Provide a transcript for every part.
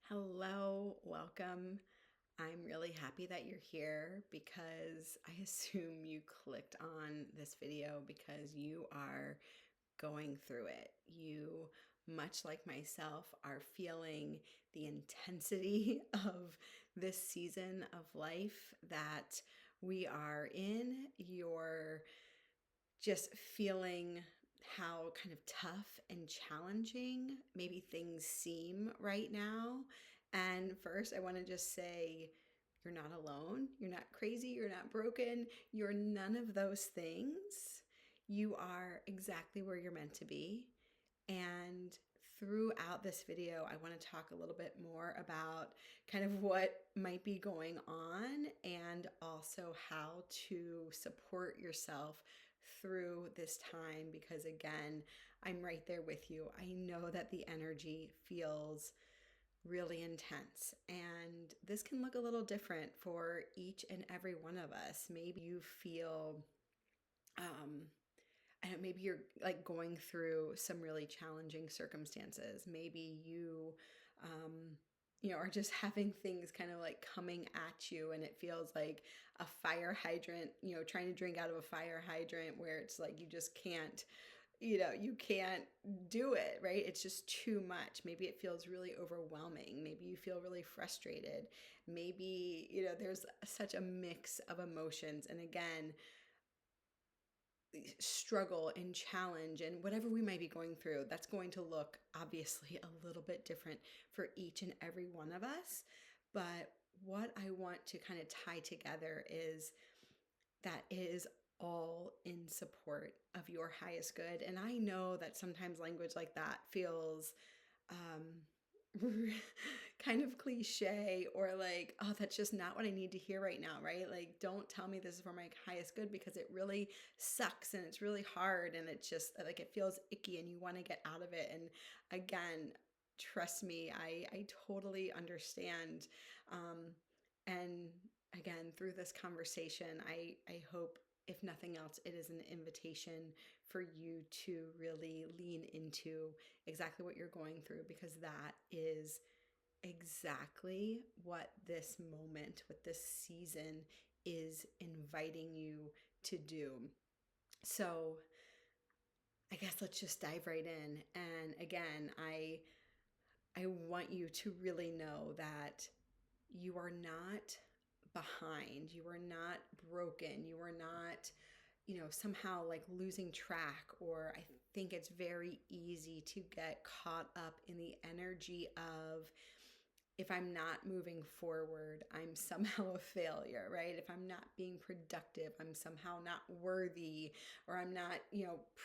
Hello, welcome. I'm really happy that you're here because I assume you clicked on this video because you are going through it. You, much like myself, are feeling the intensity of this season of life that we are in. You're just feeling how kind of tough and challenging maybe things seem right now. And first, I want to just say, you're not alone. You're not crazy. You're not broken. You're none of those things. You are exactly where you're meant to be. And throughout this video, I want to talk a little bit more about kind of what might be going on and also how to support yourself through this time because, again, I'm right there with you. I know that the energy feels really intense, and this can look a little different for each and every one of us. Maybe you feel I don't, maybe you're like going through some really challenging circumstances. Maybe um, are just having things kind of like coming at you, and it feels like a fire hydrant. Trying to drink out of a fire hydrant, where it's like you just can't. You can't do it, right? It's just too much. Maybe it feels really overwhelming. Maybe you feel really frustrated. Maybe, there's such a mix of emotions. And again, struggle and challenge and whatever we might be going through, that's going to look obviously a little bit different for each and every one of us. But what I want to kind of tie together is that it is all in support of your highest good. And I know that sometimes language like that feels um, kind of cliche, or like, oh, that's just not what I need to hear right now, right? Like, don't tell me this is for my highest good, because it really sucks and it's really hard and it's just like it feels icky and you want to get out of it. And again, trust me, I totally understand. And again, through this conversation, I hope, if nothing else, it is an invitation for you to really lean into exactly what you're going through, because that is exactly what this moment, what this season is inviting you to do. So I guess let's just dive right in. And again, I want you to really know that you are not behind. You are not broken. You are not, somehow like losing track. Or I think it's very easy to get caught up in the energy of, if I'm not moving forward, I'm somehow a failure, right? If I'm not being productive, I'm somehow not worthy, or I'm not,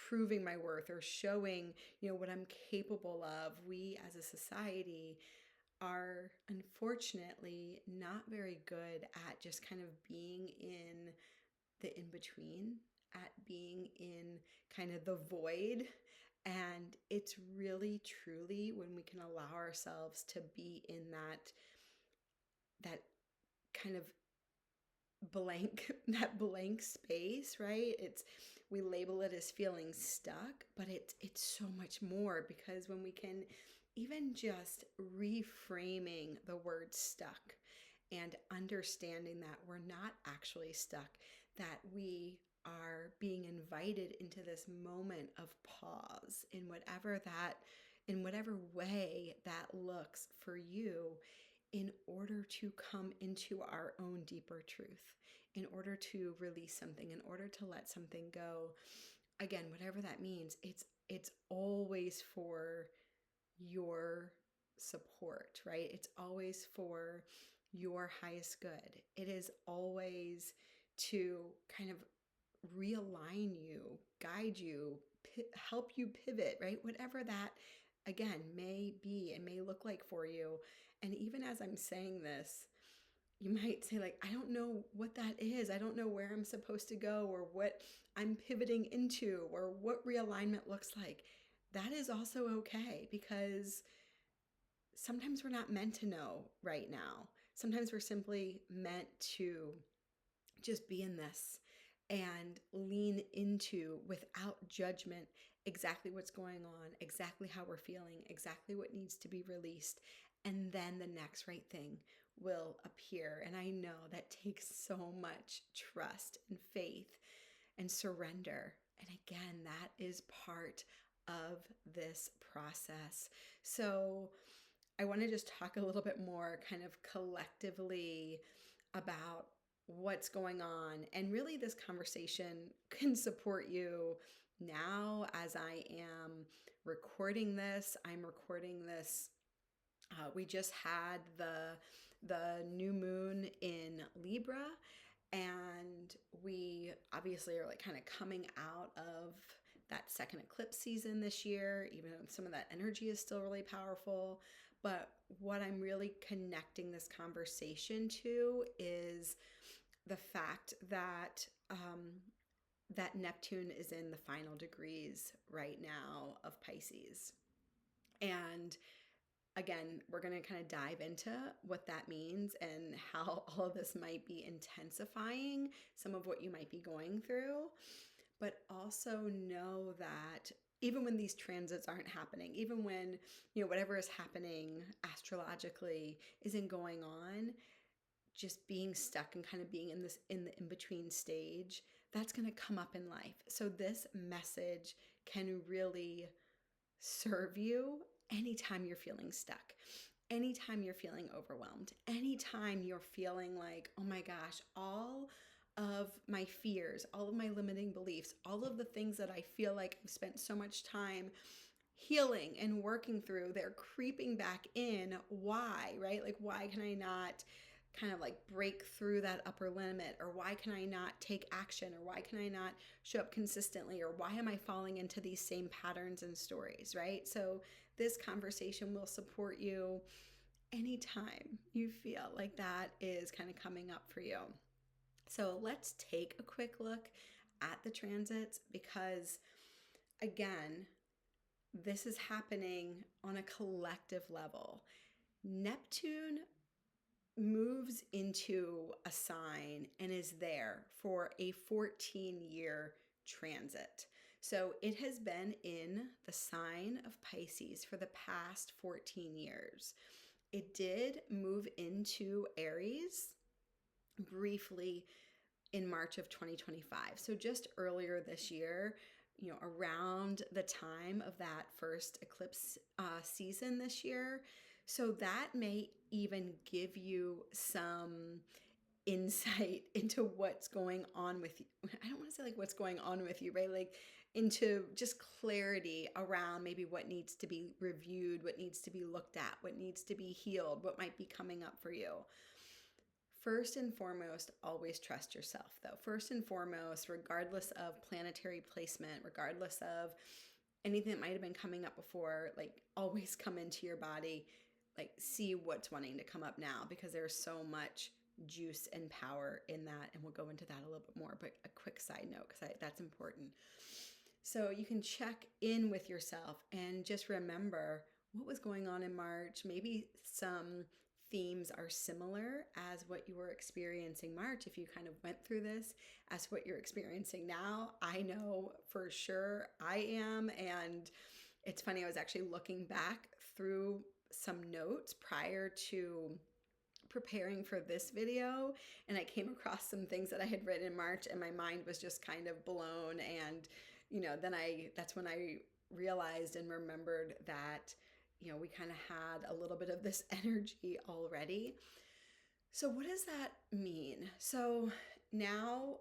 proving my worth or showing, what I'm capable of. We as a society are unfortunately not very good at just kind of being in the in between, at being in kind of the void. And it's really truly when we can allow ourselves to be in that kind of blank that blank space, right? It's, we label it as feeling stuck, but it's so much more, because when we can even just reframing the word stuck and understanding that we're not actually stuck, that we are being invited into this moment of pause in whatever way that looks for you, in order to come into our own deeper truth, in order to release something, in order to let something go. Again, whatever that means, it's always for your support, right? It's always for your highest good. It is always to kind of realign you, guide you, help you pivot, right? Whatever that, again, may be and may look like for you. And even as I'm saying this, you might say, like, I don't know what that is. I don't know where I'm supposed to go, or what I'm pivoting into, or what realignment looks like. That is also okay, because sometimes we're not meant to know right now. Sometimes we're simply meant to just be in this and lean into, without judgment, exactly what's going on, exactly how we're feeling, exactly what needs to be released. and then the next right thing will appear. And I know that takes so much trust and faith and surrender. And again, that is part of this process. So I want to just talk a little bit more kind of collectively about what's going on. And really, this conversation can support you now as I am recording this. I'm recording this. We just had the new moon in Libra, and we obviously are like kind of coming out of that second eclipse season this year, even though some of that energy is still really powerful. But what I'm really connecting this conversation to is the fact that that Neptune is in the final degrees right now of Pisces. And again, we're going to kind of dive into what that means and how all of this might be intensifying some of what you might be going through. But also know that even when these transits aren't happening, even when, whatever is happening astrologically isn't going on, just being stuck and kind of being in the in-between stage, that's going to come up in life. So this message can really serve you anytime you're feeling stuck, anytime you're feeling overwhelmed, anytime you're feeling like, oh my gosh, all of my fears, all of my limiting beliefs, all of the things that I feel like I've spent so much time healing and working through, they're creeping back in. Why, right? Like, why can I not kind of like break through that upper limit? Or why can I not take action? Or why can I not show up consistently? Or why am I falling into these same patterns and stories, right? So this conversation will support you anytime you feel like that is kind of coming up for you. So let's take a quick look at the transits, because again, this is happening on a collective level. Neptune moves into a sign and is there for a 14-year transit. So it has been in the sign of Pisces for the past 14 years. It did move into Aries briefly in March of 2025. So just earlier this year, around the time of that first eclipse season this year. So that may even give you some insight into what's going on with you. I don't want to say like what's going on with you, right? Like into just clarity around maybe what needs to be reviewed, what needs to be looked at, what needs to be healed, what might be coming up for you. First and foremost, always trust yourself, though. First and foremost, regardless of planetary placement, regardless of anything that might have been coming up before, like always come into your body, like see what's wanting to come up now, because there's so much juice and power in that. And we'll go into that a little bit more, but a quick side note, because that's important. So you can check in with yourself and just remember what was going on in March. Maybe some themes are similar as what you were experiencing March, if you kind of went through this, as what you're experiencing now. I know for sure I am. And it's funny, I was actually looking back through some notes prior to preparing for this video, and I came across some things that I had written in March, and my mind was just kind of blown. And then that's when I realized and remembered that we kind of had a little bit of this energy already. So what does that mean? So now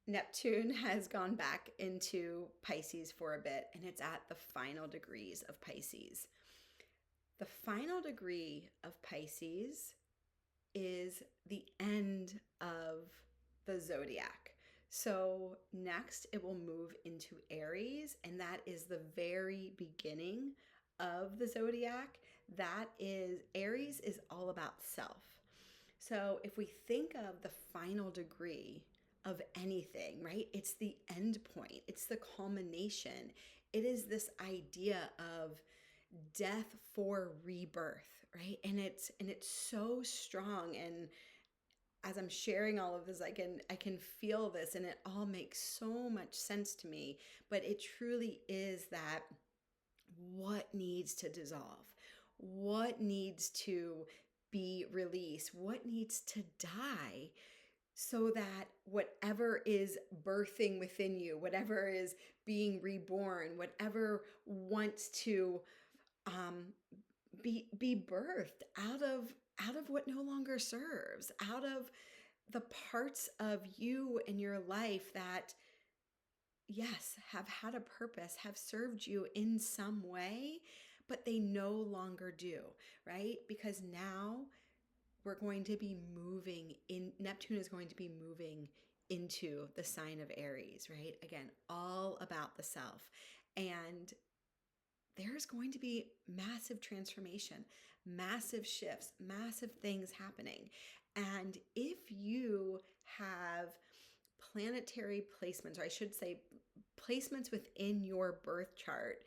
Neptune has gone back into Pisces for a bit, and it's at the final degrees of Pisces. The final degree of Pisces is the end of the zodiac. So next it will move into Aries, and that is the very beginning of the zodiac. That is, Aries is all about self. So if we think of the final degree of anything, right? It's the end point. It's the culmination. It is this idea of death for rebirth, right? And it's so strong. And as I'm sharing all of this, I can feel this, and it all makes so much sense to me. But it truly is that what needs to dissolve, what needs to be released, what needs to die, so that whatever is birthing within you, whatever is being reborn, whatever wants to um, be birthed out of what no longer serves, out of the parts of you and your life that, yes, have had a purpose, have served you in some way, but they no longer do, right? Because now we're going to be moving in, Neptune is going to be moving into the sign of Aries, right? Again, all about the self. And there's going to be massive transformation, massive shifts, massive things happening. And if you have planetary placements, or I should say placements within your birth chart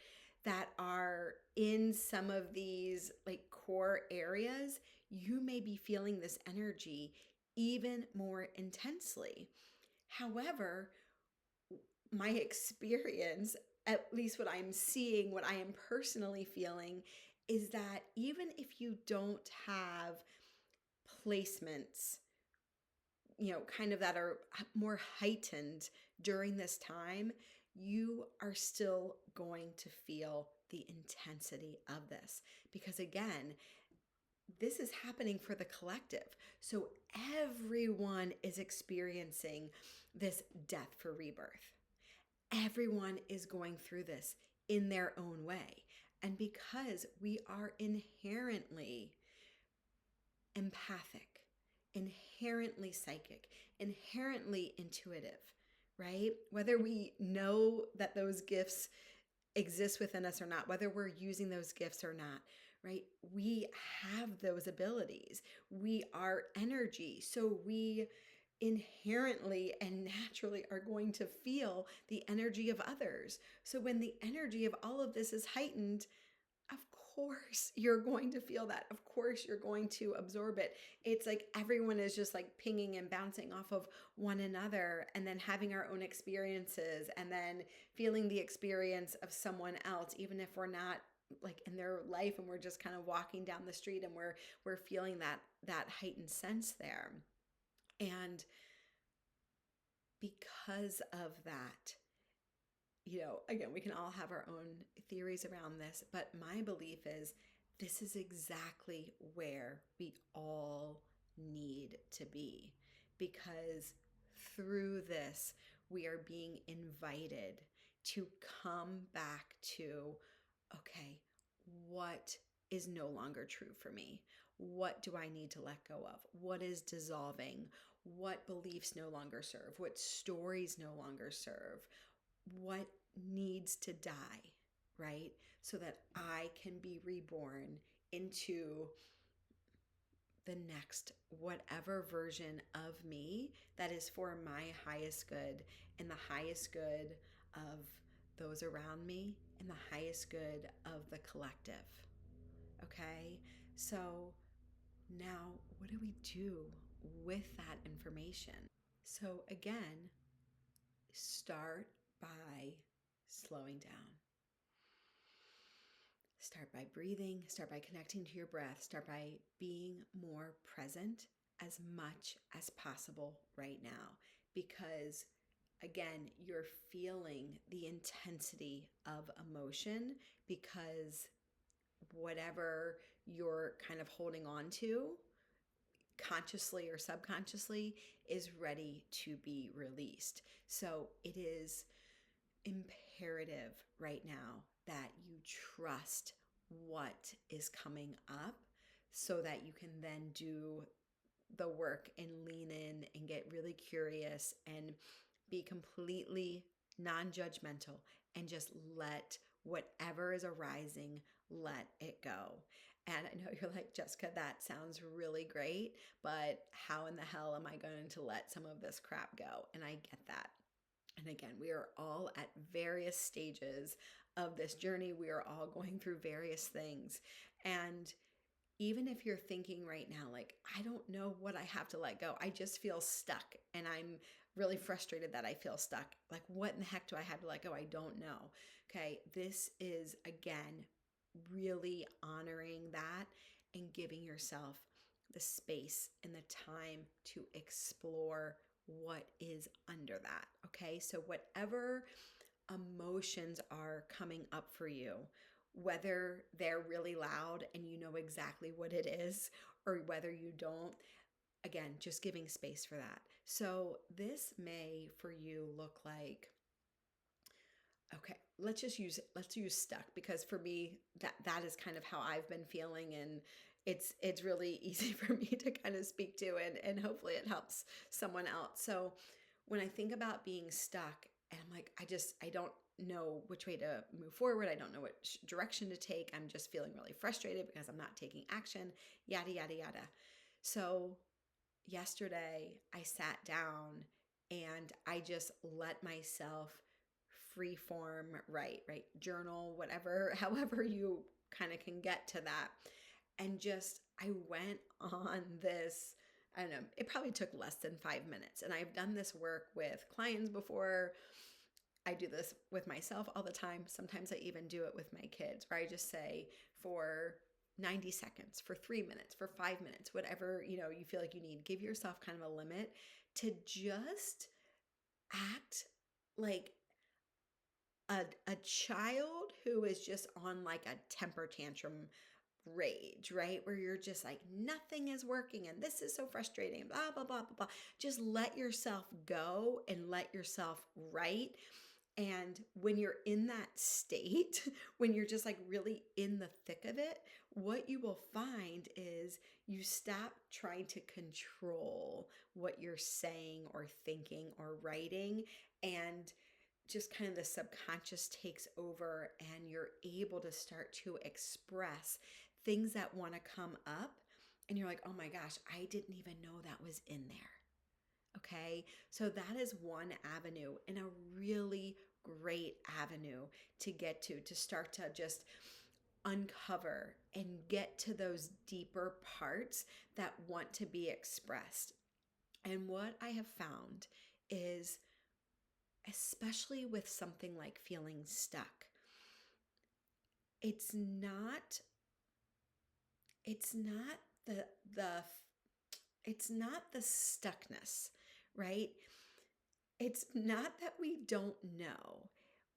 that are in some of these like core areas, you may be feeling this energy even more intensely. However, my experience, at least what I'm seeing, what I am personally feeling, is that even if you don't have placements, kind of that are more heightened during this time, you are still going to feel the intensity of this. Because again, this is happening for the collective. So everyone is experiencing this death for rebirth. Everyone is going through this in their own way. And because we are inherently empathic, inherently psychic, inherently intuitive, right? Whether we know that those gifts exist within us or not, whether we're using those gifts or not, right? We have those abilities. We are energy. So we inherently and naturally are going to feel the energy of others. So when the energy of all of this is heightened, of course you're going to feel that. Of course you're going to absorb it. It's like everyone is just like pinging and bouncing off of one another, and then having our own experiences, and then feeling the experience of someone else, even if we're not like in their life, and we're just kind of walking down the street, and we're feeling that heightened sense there. And because of that, again, we can all have our own theories around this, but my belief is this is exactly where we all need to be, because through this, we are being invited to come back to, okay, what is no longer true for me? What do I need to let go of? What is dissolving? What beliefs no longer serve? What stories no longer serve? What needs to die, right? So that I can be reborn into the next whatever version of me that is for my highest good, and the highest good of those around me, and the highest good of the collective. Okay? So now what do we do with that information? So again, start by slowing down. Start by breathing, start by connecting to your breath, start by being more present as much as possible right now. Because again, you're feeling the intensity of emotion, because whatever you're kind of holding on to, consciously or subconsciously, is ready to be released. So it is imperative right now that you trust what is coming up, so that you can then do the work and lean in and get really curious and be completely non-judgmental, and just let whatever is arising, let it go. And I know you're like, Jessica, that sounds really great, but how in the hell am I going to let some of this crap go? And I get that. And again, we are all at various stages of this journey. We are all going through various things. And even if you're thinking right now, like, I don't know what I have to let go, I just feel stuck, and I'm really frustrated that I feel stuck. Like, what in the heck do I have to let go? I don't know. Okay. This is, again, really honoring that giving yourself the space and the time to explore what is under that. Okay, so whatever emotions are coming up for you, whether they're really loud and you know exactly what it is, or whether you don't, again, just giving space for that. So this may for you look like, okay, let's use stuck, because for me that is kind of how I've been feeling, and it's really easy for me to kind of speak to, and hopefully it helps someone else. So when I think about being stuck and I'm like, I don't know which way to move forward. I don't know which direction to take. I'm just feeling really frustrated because I'm not taking action, yada yada yada. So yesterday I sat down and I just let myself free form write, right? Journal, whatever, however you kind of can get to that. And just, I went on this, I don't know, it probably took less than 5 minutes. And I've done this work with clients before. I do this with myself all the time. Sometimes I even do it with my kids, where I just say for 90 seconds, for 3 minutes, for 5 minutes, whatever, you feel like you need. Give yourself kind of a limit to just act like a child who is just on like a temper tantrum rage, right? Where you're just like, nothing is working and this is so frustrating, blah, blah, blah, blah, blah. Just let yourself go and let yourself write. And when you're in that state, when you're just like really in the thick of it, what you will find is you stop trying to control what you're saying or thinking or writing, and just kind of the subconscious takes over, and you're able to start to express things that want to come up. And you're like, oh my gosh, I didn't even know that was in there. Okay, so that is one avenue, and a really great avenue to get to start to just uncover and get to those deeper parts that want to be expressed. And what I have found is, especially with something like feeling stuck, it's not the it's not the stuckness, right? It's not that we don't know.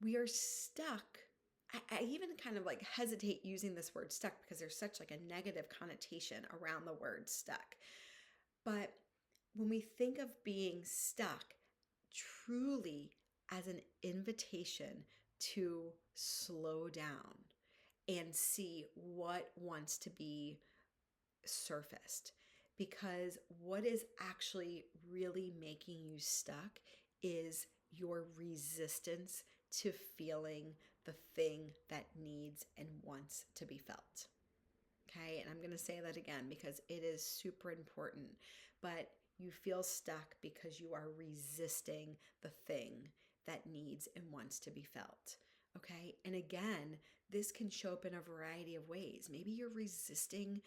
We are stuck. I even kind of like hesitate using this word stuck because there's such like a negative connotation around the word stuck. But when we think of being stuck truly as an invitation to slow down and see what wants to be surfaced, because what is actually really making you stuck is your resistance to feeling the thing that needs and wants to be felt. Okay, and I'm going to say that again because it is super important. But you feel stuck because you are resisting the thing that needs and wants to be felt. Okay, and again, this can show up in a variety of ways. Maybe you're resisting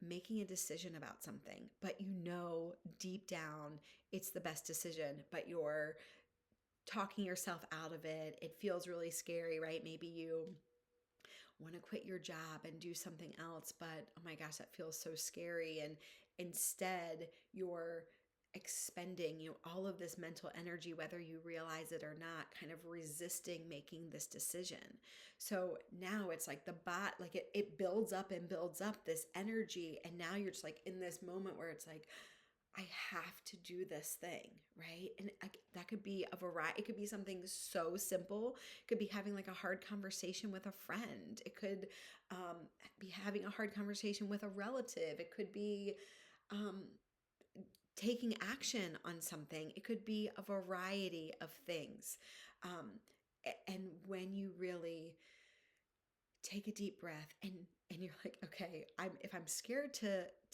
making a decision about something, but you know deep down it's the best decision, but you're talking yourself out of it. It feels really scary, right? Maybe you want to quit your job and do something else, but oh my gosh, that feels so scary. And instead, you're expending all of this mental energy, whether you realize it or not, kind of resisting making this decision. So now it's like it builds up and builds up this energy, and now you're just like in this moment where it's like, I have to do this thing, right? And that could be a variety. It could be something so simple. It could be having like a hard conversation with a friend. It could be having a hard conversation with a relative. It could be taking action on something. It could be a variety of things. And when you really take a deep breath and you're like, okay,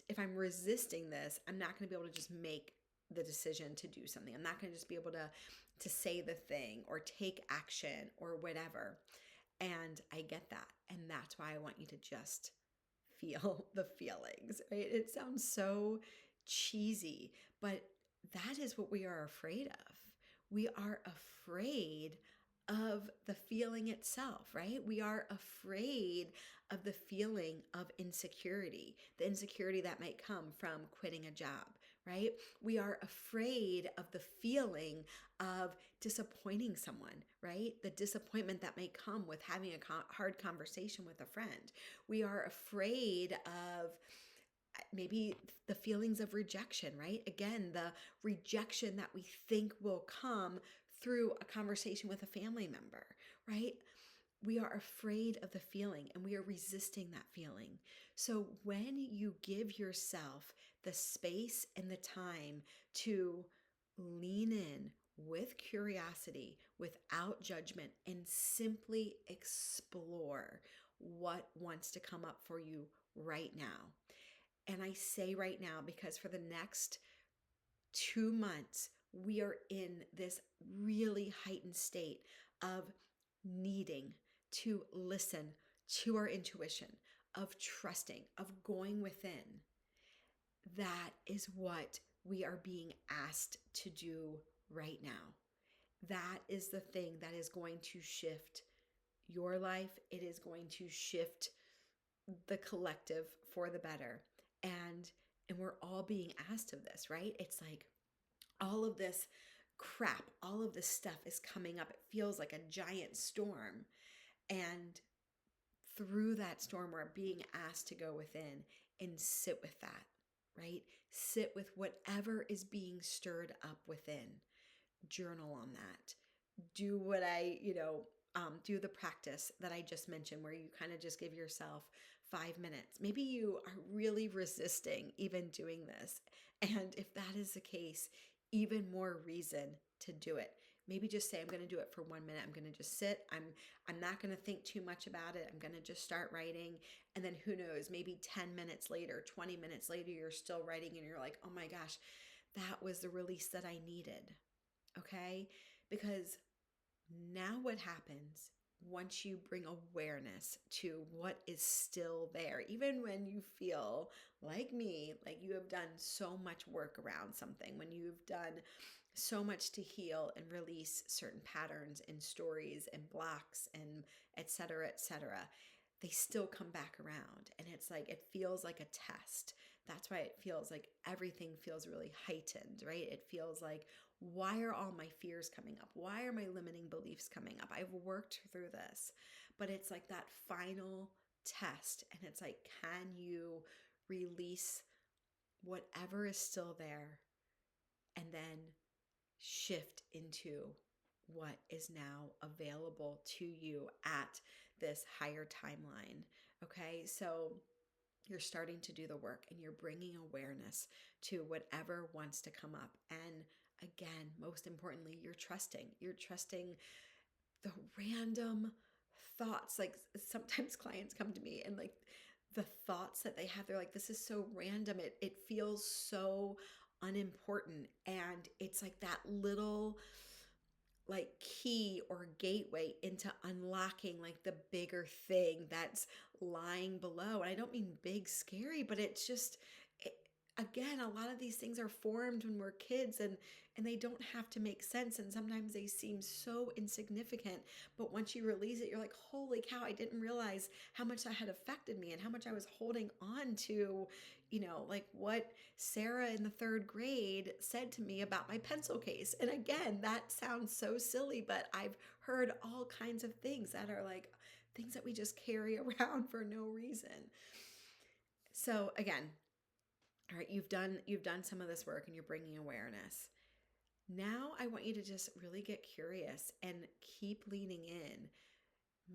if I'm resisting this, I'm not going to be able to just make the decision to do something. I'm not going to just be able to say the thing or take action or whatever. And I get that. And that's why I want you to just feel the feelings, right? It sounds so cheesy, but that is what we are afraid of. We are afraid of the feeling itself, right? We are afraid of the feeling of insecurity, the insecurity that might come from quitting a job, right? We are afraid of the feeling of disappointing someone, right? The disappointment that may come with having a hard conversation with a friend. We are afraid of maybe the feelings of rejection, right? Again, the rejection that we think will come through a conversation with a family member, right? We are afraid of the feeling and we are resisting that feeling. So when you give yourself the space and the time to lean in with curiosity, without judgment, and simply explore what wants to come up for you right now. And I say right now because for the next 2 months, we are in this really heightened state of needing to listen to our intuition, of trusting, of going within. That is what we are being asked to do right now. That is the thing that is going to shift your life. It is going to shift the collective for the better. And we're all being asked of this, right? It's like all of this crap, all of this stuff is coming up. It feels like a giant storm. And through that storm, we're being asked to go within and sit with that, right? Sit with whatever is being stirred up within. Journal on that. Do what do the practice that I just mentioned where you kind of just give yourself 5 minutes. Maybe you are really resisting even doing this. And if that is the case, even more reason to do it. Maybe just say, I'm going to do it for 1 minute. I'm going to just sit. I'm not going to think too much about it. I'm going to just start writing. And then who knows, maybe 10 minutes later, 20 minutes later, you're still writing and you're like, oh my gosh, that was the release that I needed. Okay? Because now what happens once you bring awareness to what is still there, even when you feel like me, like you have done so much work around something, when you've done so much to heal and release certain patterns and stories and blocks and et cetera, they still come back around. And it's like, it feels like a test. That's why it feels like everything feels really heightened, right? It feels like, why are all my fears coming up? Why are my limiting beliefs coming up? I've worked through this, but it's like that final test. And it's like, can you release whatever is still there and then shift into what is now available to you at this higher timeline? Okay, so you're starting to do the work and you're bringing awareness to whatever wants to come up. And again, most importantly, you're trusting the random thoughts. Like sometimes clients come to me and like the thoughts that they have, they're like, this is so random. It feels so unimportant. And it's like that little like key or gateway into unlocking like the bigger thing that's lying below. And I don't mean big scary, but it's just again, a lot of these things are formed when we're kids and they don't have to make sense, and sometimes they seem so insignificant, but once you release it, you're like, holy cow, I didn't realize how much that had affected me and how much I was holding on to, like what Sarah in the third grade said to me about my pencil case. And again, that sounds so silly, but I've heard all kinds of things that are like things that we just carry around for no reason. So again, all right, you've done some of this work and you're bringing awareness. Now I want you to just really get curious and keep leaning in.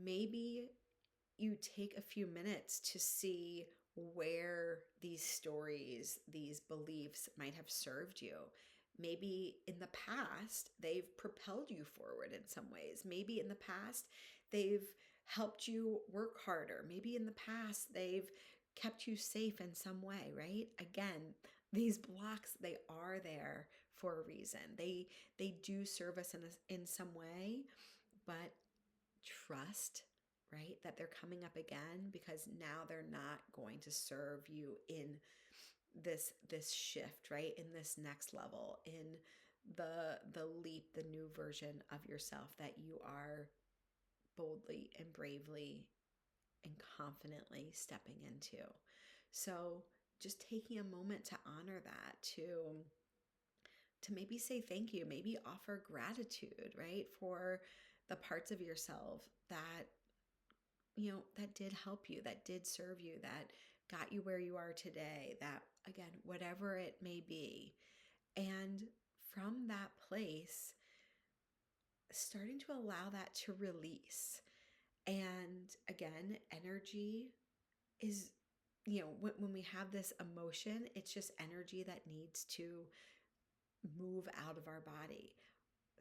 Maybe you take a few minutes to see where these stories, these beliefs might have served you. Maybe in the past, they've propelled you forward in some ways. Maybe in the past, they've helped you work harder. Maybe in the past, they've kept you safe in some way, right? Again, these blocks, they are there for a reason. They do serve us in some way, but trust, right, that they're coming up again, because now they're not going to serve you in this shift, right, in this next level, in the leap, the new version of yourself that you are boldly and bravely and confidently stepping into. So just taking a moment to honor that, to maybe say thank you, maybe offer gratitude, right? For the parts of yourself that, that did help you, that did serve you, that got you where you are today, that, again, whatever it may be. And from that place, starting to allow that to release. And again, energy is, when we have this emotion, it's just energy that needs to move out of our body.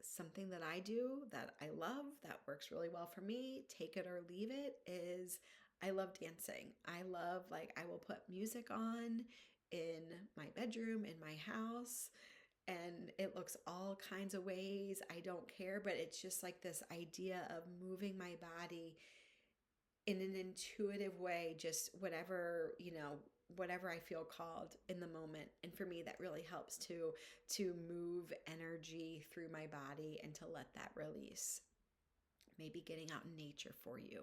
Something that I do that I love, that works really well for me, take it or leave it, is I love dancing. I love, I will put music on in my bedroom, in my house, and it looks all kinds of ways. I don't care, but it's just like this idea of moving my body in an intuitive way, just whatever I feel called in the moment. And for me, that really helps to move energy through my body and to let that release. Maybe getting out in nature for you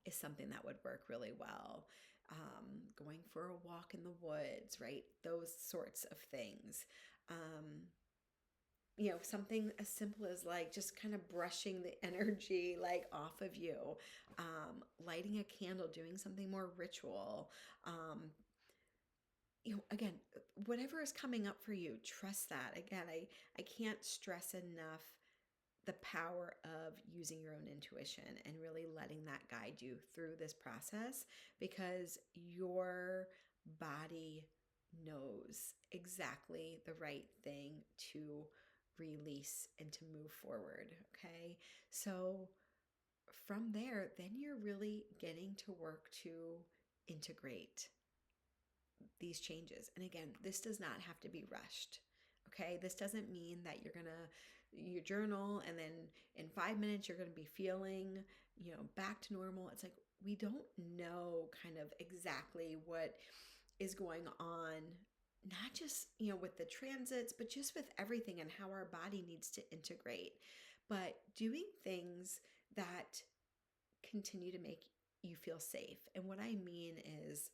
is something that would work really well. Going for a walk in the woods, right? Those sorts of things. Something as simple as just kind of brushing the energy off of you, lighting a candle, doing something more ritual. Again, whatever is coming up for you, trust that. Again, I can't stress enough the power of using your own intuition and really letting that guide you through this process, because your body knows exactly the right thing to release and to move forward. Okay. So from there, then you're really getting to work to integrate these changes. And again, this does not have to be rushed. Okay. This doesn't mean that you journal and then in 5 minutes you're going to be feeling, back to normal. It's like, we don't know kind of exactly what is going on, not just, with the transits, but just with everything and how our body needs to integrate. But doing things that continue to make you feel safe. And what I mean is,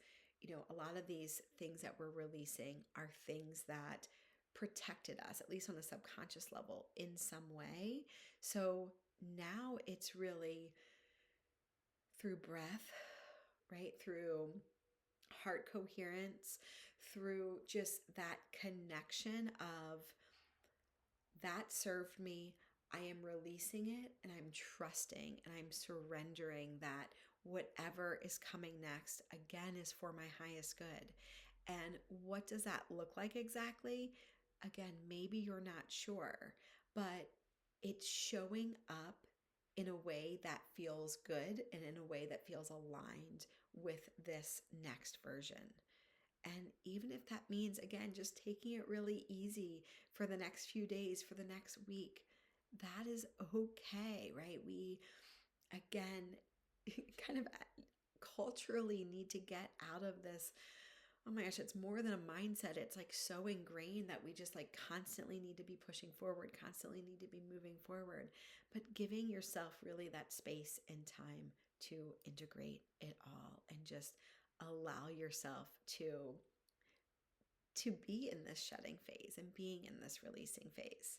a lot of these things that we're releasing are things that protected us, at least on a subconscious level, in some way. So now it's really through breath, right? Through heart coherence, through just that connection of that served me. I am releasing it and I'm trusting and I'm surrendering that whatever is coming next, again, is for my highest good. And what does that look like exactly? Again, maybe you're not sure, but it's showing up in a way that feels good and in a way that feels aligned with this next version. And even if that means, again, just taking it really easy for the next few days, for the next week, that is okay, right? We, again, kind of culturally need to get out of this. Oh my gosh, it's more than a mindset. It's so ingrained that we just constantly need to be pushing forward, constantly need to be moving forward. But giving yourself really that space and time to integrate it all and just allow yourself to be in this shedding phase and being in this releasing phase.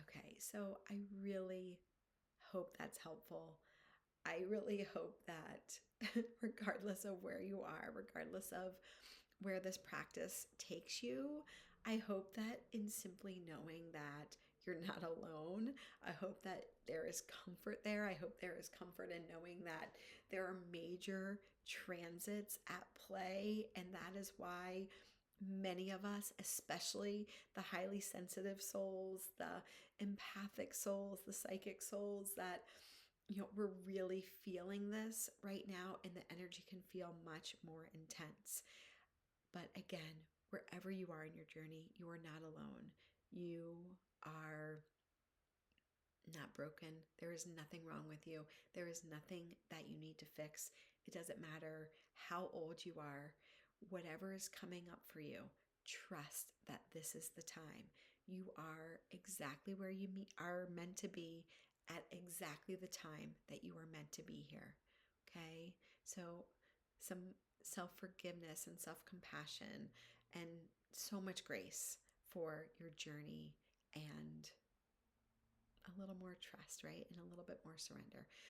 Okay, so I really hope that's helpful. I really hope that regardless of where you are, regardless of where this practice takes you, I hope that in simply knowing that you're not alone, I hope that there is comfort there. I hope there is comfort in knowing that there are major transits at play, and that is why many of us, especially the highly sensitive souls, the empathic souls, the psychic souls, that we're really feeling this right now, and the energy can feel much more intense. But again, wherever you are in your journey, you are not alone. You are not broken. There is nothing wrong with you. There is nothing that you need to fix. It doesn't matter how old you are. Whatever is coming up for you, trust that this is the time. You are exactly where you are meant to be at exactly the time that you are meant to be here. Okay? So, some self forgiveness and self compassion and so much grace for your journey, and a little more trust, right? And a little bit more surrender.